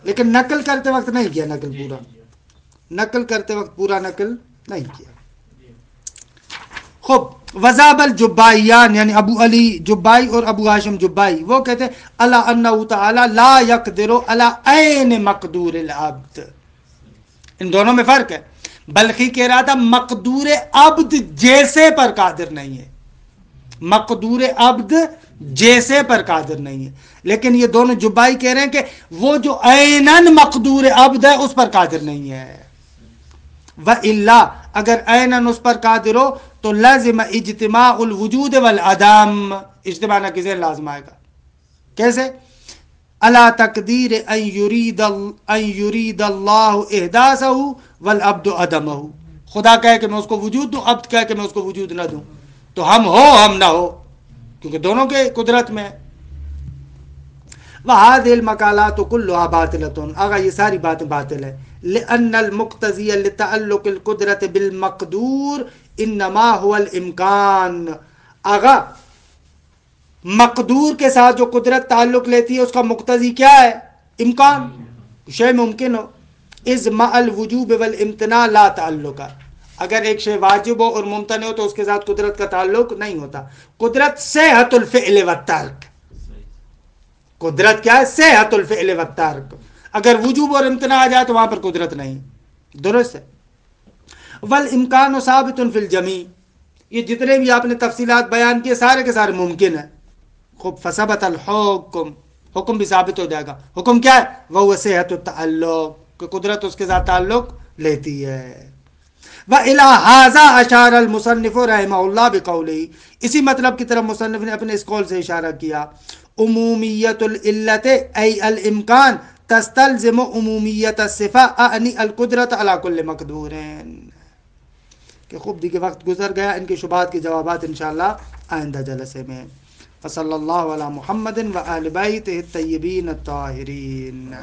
لیکن نقل کرتے وقت نہیں کیا، نقل کرتے وقت پورا نقل نہیں کیا. خوب، وذاب الجبائیان یعنی ابو علی جبائی اور ابو ہاشم جبائی، وہ کہتے ہیں اللہ انہ تعالی لا یقدر علی عین مقدور العبد. ان دونوں میں فرق ہے. بلخی کہہ رہا تھا مقدور عبد جیسے پر قادر نہیں ہے، مقدور عبد جیسے پر قادر نہیں ہے. لیکن یہ دونوں جبائی کہہ رہے ہیں کہ وہ جو عیناً مقدور عبد ہے اس پر قادر نہیں ہے. وَإِلَّا اگر عیناً اس پر قادر ہو تو لازم اجتماع الوجود والعدم، اجتماع نہ کسی لازم آئے گا. کیسے؟ الا تقدیر ان یرید اللہ احداثہ والعبد عدمہ. خدا کہے کہ میں اس کو وجود دوں، عبد کہے کہ میں اس کو وجود نہ دوں، تو ہم ہو ہم نہ ہو، کیونکہ دونوں کے قدرت میں. وَهَذِهِ الْمَقَالَاتُ كُلُّهَا بَاطِلَةٌ، آگا یہ ساری باتیں باطل ہیں. لأن المقتضی لتعلق القدرت بالمقدور انما هو الامکان. آگا مقدور کے ساتھ جو قدرت تعلق لیتی ہے اس کا مقتضی کیا ہے؟ امکان، شے ممکن ہو. اذ مع الوجوب والامتناع لا تعلق، اگر ایک شے واجب ہو اور ممتنع ہو تو اس کے ساتھ قدرت کا تعلق نہیں ہوتا. قدرت صحت الفعل والترک، قدرت کیا ہے؟ صحت الفعل والترک. اگر وجوب اور امتناع آ جائے تو وہاں پر قدرت نہیں، درست ہے. والامکان ثابت فی الجمیع، یہ جتنے بھی آپ نے تفصیلات بیان کیے سارے کے سارے ممکن ہیں. خوب، فثبت الحکم، حکم بھی ثابت ہو جائے گا. حکم کیا ہے؟ وہ صحت التعلق، کہ قدرت اس کے ساتھ تعلق لیتی ہے. وَإِلَى هَذَا أَشَارَ الْمُصَنِّفُ رحمہ اللہ بِقَوْلِهِ، اسی مطلب کی طرف مصنف نے اپنے اس قول سے اشارہ کیا. عمومیت العلت ای الامکان تستلزم عمومیت الصفہ اعنی القدرت علی کل مقدور. کہ خوب دیکھے وقت گزر گیا، ان کے شبہات کے جوابات انشاءاللہ آئندہ جلسے میں. وصلی اللہ علی محمد و آل بیتہ الطیبین الطاہرین.